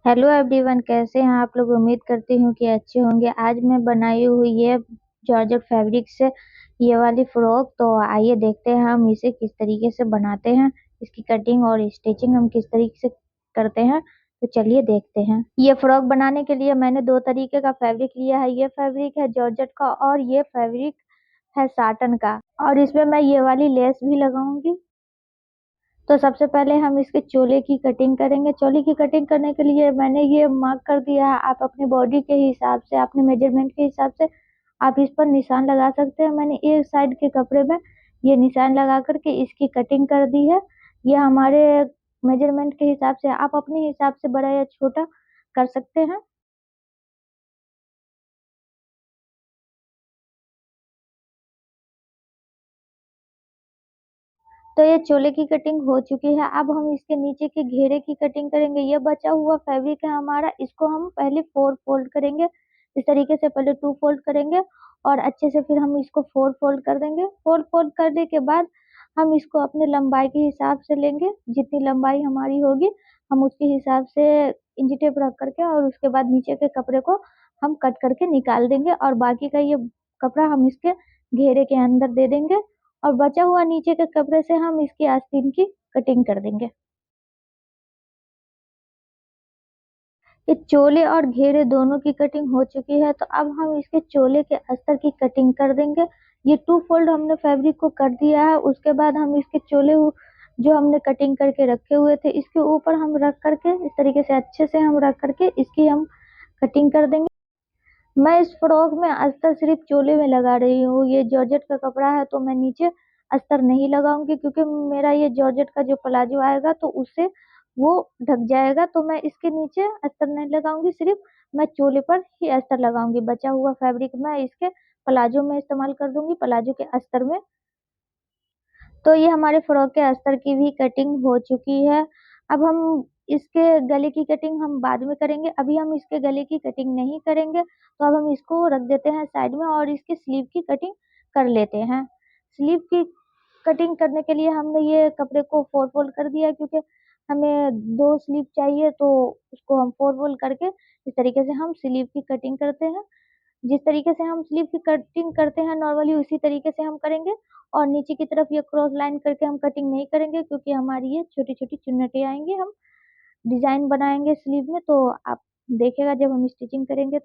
Hello everyone, कैसे हैं आप लोग। उम्मीद करती हूँ कि अच्छे होंगे। आज मैं बनाई हुई ये जॉर्जेट फैब्रिक से ये वाली फ्रॉक। तो आइए देखते हैं हम इसे किस तरीके से बनाते हैं। इसकी कटिंग और स्टिचिंग हम किस तरीके से करते हैं, तो चलिए देखते हैं। ये फ्रॉक बनाने के लिए मैंने दो तरीके का फैब्रिक लिया है। ये फैब्रिक है जॉर्जेट का और ये फैब्रिक है साटन का। और इसमें मैं ये वाली लेस भी लगाऊंगी। तो सबसे पहले हम इसके चोले की कटिंग करेंगे। चोले की कटिंग करने के लिए मैंने ये मार्क कर दिया है। आप अपने बॉडी के हिसाब से, अपने मेजरमेंट के हिसाब से आप इस पर निशान लगा सकते हैं। मैंने एक साइड के कपड़े में ये निशान लगा करके इसकी कटिंग कर दी है। ये हमारे मेजरमेंट के हिसाब से, आप अपने हिसाब से बड़ा या छोटा कर सकते हैं। तो ये चोले की कटिंग हो चुकी है। अब हम इसके नीचे के घेरे की कटिंग करेंगे। ये बचा हुआ फैब्रिक है हमारा, इसको हम पहले फोर फोल्ड करेंगे। इस तरीके से पहले टू फोल्ड करेंगे और अच्छे से फिर हम इसको फोर फोल्ड कर देंगे। फोर फोल्ड करने के बाद हम इसको अपने लंबाई के हिसाब से लेंगे। जितनी लंबाई हमारी होगी हम उसके हिसाब से इंची टेप रख करके और उसके बाद नीचे के कपड़े को हम कट करके निकाल देंगे और बाकी का ये कपड़ा हम इसके घेरे के अंदर दे देंगे और बचा हुआ नीचे के कपड़े से हम इसकी आस्तीन की कटिंग कर देंगे। ये चोले और घेरे दोनों की कटिंग हो चुकी है। तो अब हम इसके चोले के अस्तर की कटिंग कर देंगे। ये टू फोल्ड हमने फैब्रिक को कर दिया है। उसके बाद हम इसके जो हमने कटिंग करके रखे हुए थे इसके ऊपर हम रख करके इस तरीके से अच्छे से हम रख करके इसकी हम कटिंग कर देंगे। मैं इस फ्रॉक में अस्तर सिर्फ चोले में लगा रही हूँ। ये जॉर्जेट का कपड़ा है तो मैं नीचे अस्तर नहीं लगाऊंगी, क्योंकि मेरा ये जॉर्जेट का जो प्लाजो आएगा तो उससे वो ढक जाएगा। तो मैं इसके नीचे अस्तर नहीं लगाऊंगी, सिर्फ मैं चोले पर ही अस्तर लगाऊंगी। बचा हुआ फैब्रिक मैं इसके प्लाजो में इस्तेमाल कर दूंगी, प्लाजो के अस्तर में। तो ये हमारे फ्रॉक के अस्तर की भी कटिंग हो चुकी है। अब हम इसके गले की कटिंग हम बाद में करेंगे। अभी हम इसके गले की कटिंग नहीं करेंगे, तो अब हम इसको रख देते हैं साइड में और इसकी स्लीव की कटिंग कर लेते हैं। स्लीव की कटिंग करने के लिए हमने ये कपड़े को फोर फोल्ड कर दिया है, क्योंकि हमें दो स्लीव चाहिए। तो उसको हम फोर फोल्ड करके इस तरीके से हम स्लीव की कटिंग करते हैं। जिस तरीके से हम स्लीव की कटिंग करते हैं नॉर्मली उसी तरीके से हम करेंगे। और नीचे की तरफ ये क्रॉस लाइन करके हम कटिंग नहीं करेंगे, क्योंकि हमारी ये छोटी छोटी चुन्नटें आएंगी। हम डिजाइन बनाएंगे स्लीव में, तो आप देखेगा जब हम स्टिचिंग करेंगे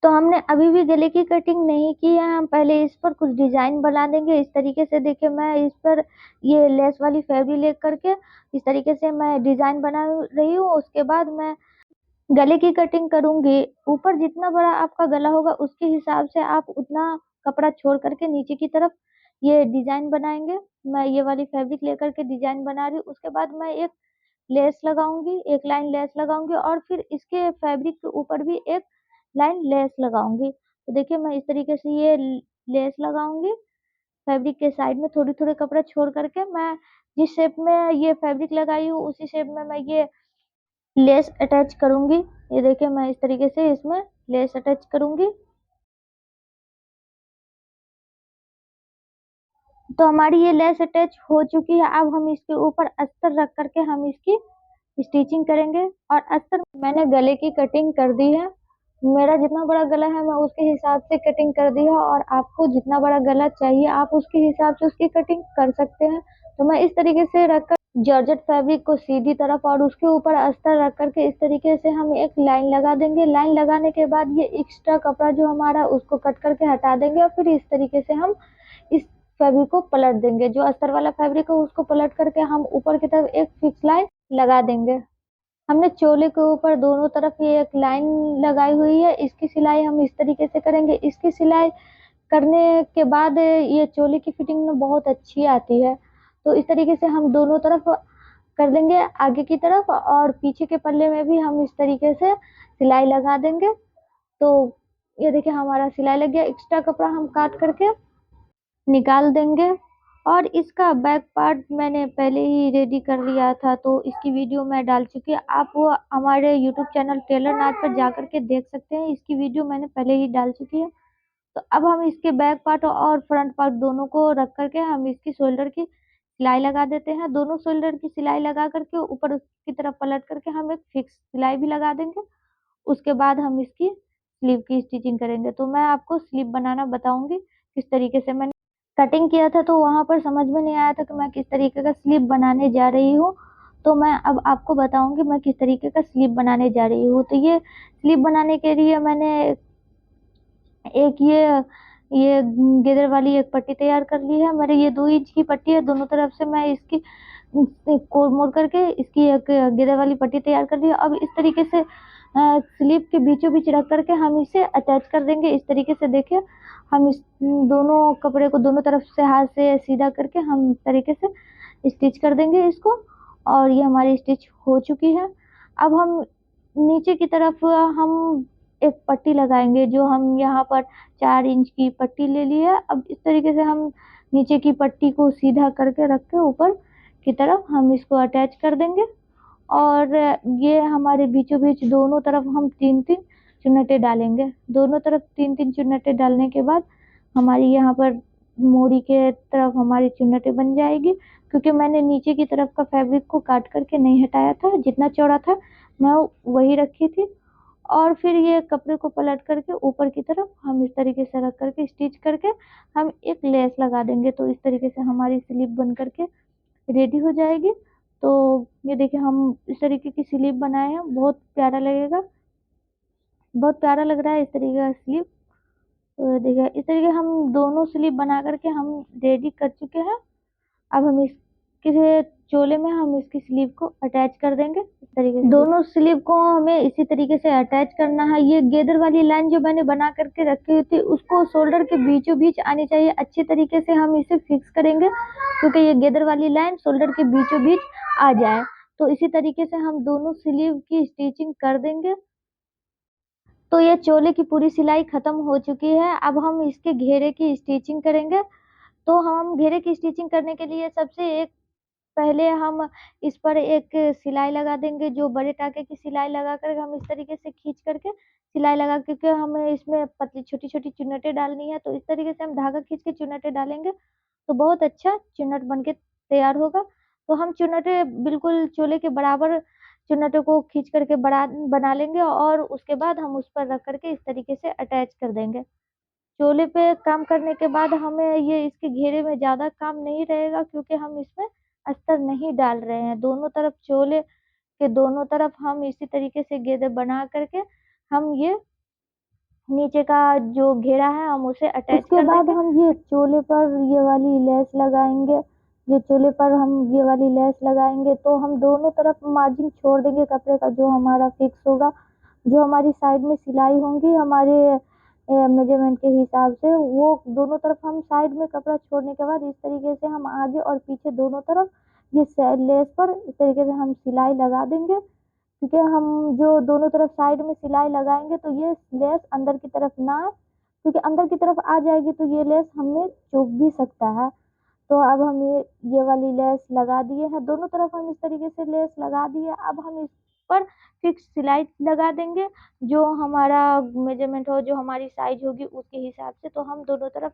तो हमने अभी भी गले की कटिंग नहीं की है। हम पहले इस पर कुछ डिजाइन बना देंगे। इस तरीके से देखिए, मैं इस पर ये लेस वाली फैब्रिक ले करके इस तरीके से मैं डिजाइन बना रही हूँ। उसके बाद मैं गले की कटिंग करूंगी। ऊपर जितना बड़ा आपका गला होगा उसके हिसाब से आप उतना कपड़ा छोड़ करके नीचे की तरफ ये डिजाइन बनाएंगे। मैं ये वाली फैब्रिक लेकर के डिजाइन बना रही हूँ। उसके बाद मैं एक लेस लगाऊंगी, एक लाइन लेस लगाऊंगी और फिर इसके फैब्रिक के ऊपर भी एक लाइन लेस लगाऊंगी। तो देखिए, मैं इस तरीके से ये लेस लगाऊंगी। फैब्रिक के साइड में थोड़ी थोड़ी कपड़ा छोड़ करके मैं जिस शेप में ये फैब्रिक लगाई हूँ उसी शेप में मैं ये लेस अटैच करूंगी। ये देखिए, मैं इस तरीके से इसमें लेस अटैच करूंगी। तो हमारी ये लेस अटैच हो चुकी है। अब हम इसके ऊपर अस्तर रख करके हम इसकी स्टिचिंग करेंगे। और अस्तर मैंने गले की कटिंग कर दी है। मेरा जितना बड़ा गला है मैं उसके हिसाब से कटिंग कर दी है, और आपको जितना बड़ा गला चाहिए आप उसके हिसाब से उसकी कटिंग कर सकते हैं। तो मैं इस तरीके से रख जॉर्जेट फैब्रिक को सीधी तरफ और उसके ऊपर अस्तर रख करके इस तरीके से हम एक लाइन लगा देंगे। लाइन लगाने के बाद ये एक्स्ट्रा कपड़ा जो हमारा उसको कट करके हटा देंगे और फिर इस तरीके से हम इस फैब्रिक को पलट देंगे। जो अस्तर वाला फैब्रिक है उसको पलट करके हम ऊपर की तरफ एक फिक्स लाइन लगा देंगे। हमने चोले के ऊपर दोनों तरफ ये एक लाइन लगाई हुई है। इसकी सिलाई हम इस तरीके से करेंगे। इसकी सिलाई करने के बाद ये चोले की फिटिंग में बहुत अच्छी आती है। तो इस तरीके से हम दोनों तरफ कर देंगे, आगे की तरफ और पीछे के पल्ले में भी हम इस तरीके से सिलाई लगा देंगे। तो ये देखिए, हमारा सिलाई लग गया। एक्स्ट्रा कपड़ा हम काट करके निकाल देंगे। और इसका बैक पार्ट मैंने पहले ही रेडी कर लिया था, तो इसकी वीडियो मैं डाल चुकी है। आप वो हमारे यूट्यूब चैनल टेलर नाथ पर जा करके देख सकते हैं। इसकी वीडियो मैंने पहले ही डाल चुकी है। तो अब हम इसके बैक पार्ट और फ्रंट पार्ट दोनों को रख करके हम इसकी शोल्डर की सिलाई लगा देते हैं। दोनों शोल्डर की सिलाई लगा करके ऊपर उसकी तरफ पलट करके हम एक फिक्स सिलाई भी लगा देंगे। उसके बाद हम इसकी स्लीव की स्टिचिंग करेंगे। तो मैं आपको स्लीव बनाना बताऊंगी किस तरीके से मैंने कटिंग किया था, तो वहां पर समझ में नहीं आया था कि मैं किस तरीके का स्लीव बनाने जा रही हूँ। तो मैं अब आपको बताऊंगी मैं किस तरीके का स्लीव बनाने जा रही हूँ। तो ये स्लीव बनाने के लिए मैंने एक ये गेदर वाली एक पट्टी तैयार कर ली है। मेरे ये 2 इंच की पट्टी है, दोनों तरफ से मैं इसकी कोर मोड़ करके इसकी एक गेदर वाली पट्टी तैयार कर ली है। अब इस तरीके से स्लीव के बीचों बीच रख करके हम इसे अटैच कर देंगे। इस तरीके से देखिए, हम इस दोनों कपड़े को दोनों तरफ से हाथ से सीधा करके हम इस तरीके से स्टिच कर देंगे इसको। और ये हमारी स्टिच हो चुकी है। अब हम नीचे की तरफ हम एक पट्टी लगाएंगे, जो हम यहाँ पर 4 इंच की पट्टी ले ली है। अब इस तरीके से हम नीचे की पट्टी को सीधा करके रख के ऊपर की तरफ हम इसको अटैच कर देंगे। और ये हमारे बीचों बीच दोनों तरफ हम 3-3 चुन्नटें डालेंगे। दोनों तरफ 3-3 चुन्नटें डालने के बाद हमारी यहाँ पर मोड़ी के तरफ हमारी चुन्नटें बन जाएगी। क्योंकि मैंने नीचे की तरफ का फैब्रिक को काट करके नहीं हटाया था, जितना चौड़ा था मैं वही रखी थी। और फिर ये कपड़े को पलट करके ऊपर की तरफ हम इस तरीके से रख करके स्टिच करके हम एक लेस लगा देंगे। तो इस तरीके से हमारी स्लीव बन करके रेडी हो जाएगी। तो ये देखिए, हम इस तरीके की स्लीव बनाए हैं, बहुत प्यारा लगेगा, बहुत प्यारा लग रहा है इस तरीके का स्लीव। तो देखिए, इस तरीके हम दोनों स्लीव बना करके हम रेडी कर चुके हैं। अब हम इसके चोले में हम इसकी स्लीव को अटैच कर देंगे। इस तरीके से दोनों स्लीव को हमें इसी तरीके से अटैच करना है। ये गेदर वाली लाइन जो मैंने बना करके रखी हुई थी, उसको शोल्डर के बीचों बीच आनी चाहिए। अच्छी तरीके से हम इसे फिक्स करेंगे, क्योंकि ये गेदर वाली लाइन शोल्डर के बीचों बीच आ जाए। तो इसी तरीके से हम दोनों स्लीव की स्टिचिंग कर देंगे। तो ये चोले की पूरी सिलाई खत्म हो चुकी है। अब हम इसके घेरे की स्टिचिंग करेंगे। तो हम घेरे की स्टिचिंग करने के लिए सबसे एक पहले हम इस पर एक सिलाई लगा देंगे, जो बड़े टाके की सिलाई लगा कर हम इस तरीके से खींच करके सिलाई लगा, क्योंकि हमें इसमें पतली छोटी छोटी चुन्नटें डालनी है। तो इस तरीके से हम धागा खींच के चुन्नटें डालेंगे तो बहुत अच्छा चुन्नट बन के तैयार होगा। तो हम चुन्नटें बिल्कुल चोले के बराबर चुन्नटों को खींच करके बड़ा बना लेंगे, और उसके बाद हम उस पर रख करके इस तरीके से अटैच कर देंगे। चोले पे काम करने के बाद हमें ये इसके घेरे में ज़्यादा काम नहीं रहेगा, क्योंकि हम इसमें अस्तर नहीं डाल रहे हैं। दोनों तरफ चोले के दोनों तरफ हम इसी तरीके से घेरे बना करके हम ये नीचे का जो घेरा है हम उसे अटैच कर देंगे। उसके बाद हम ये चोले पर ये वाली लेस लगाएंगे। जो चोले पर हम ये वाली लेस लगाएंगे, तो हम दोनों तरफ मार्जिन छोड़ देंगे कपड़े का, जो हमारा फिक्स होगा। जो हमारी साइड में सिलाई होंगी हमारे मेजरमेंट के हिसाब से, वो दोनों तरफ हम साइड में कपड़ा छोड़ने के बाद इस तरीके से हम आगे और पीछे दोनों तरफ ये लेस पर इस तरीके से हम सिलाई लगा देंगे। क्योंकि हम जो दोनों तरफ साइड में सिलाई लगाएंगे, तो ये लेस अंदर की तरफ ना आए, क्योंकि अंदर की तरफ आ जाएगी तो ये लेस हमें चुभ भी सकता है। तो अब हम ये वाली लेस लगा दिए हैं, दोनों तरफ हम इस तरीके से लेस लगा दिए। अब हम इस पर फिक्स सिलाई लगा देंगे, जो हमारा मेजरमेंट हो, जो हमारी साइज होगी उसके हिसाब से। तो हम दोनों तरफ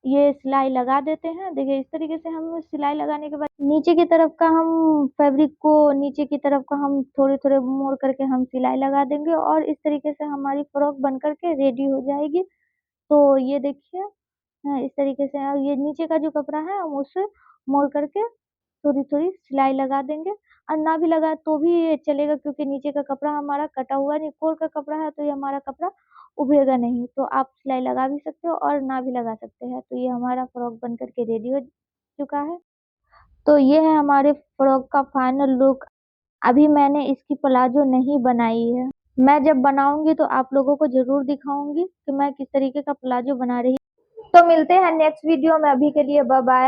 ये सिलाई लगा देते हैं। देखिए, इस तरीके से हम सिलाई लगाने के बाद नीचे की तरफ का हम फैब्रिक को नीचे की तरफ का हम थोड़े थोड़े मोड़ करके हम सिलाई लगा देंगे, और इस तरीके से हमारी फ्रॉक बन करके रेडी हो जाएगी। तो ये देखिए, इस तरीके से ये नीचे का जो कपड़ा है हम उसे मोड़ करके थोड़ी थोड़ी सिलाई लगा देंगे। और ना भी लगा तो भी ये चलेगा, क्योंकि नीचे का कपड़ा हमारा कटा हुआ नहीं, कोर का कपड़ा है, तो ये हमारा कपड़ा उभरेगा नहीं। तो आप सिलाई लगा भी सकते हो और ना भी लगा सकते हैं। तो ये हमारा फ्रॉक बन करके रेडी हो चुका है। तो ये है हमारे फ्रॉक का फाइनल लुक। अभी मैंने इसकी प्लाजो नहीं बनाई है, मैं जब बनाऊंगी तो आप लोगों को जरूर दिखाऊंगी कि मैं किस तरीके का प्लाजो बना रही हूँ। तो मिलते हैं नेक्स्ट वीडियो में, अभी के लिए बाय बाय।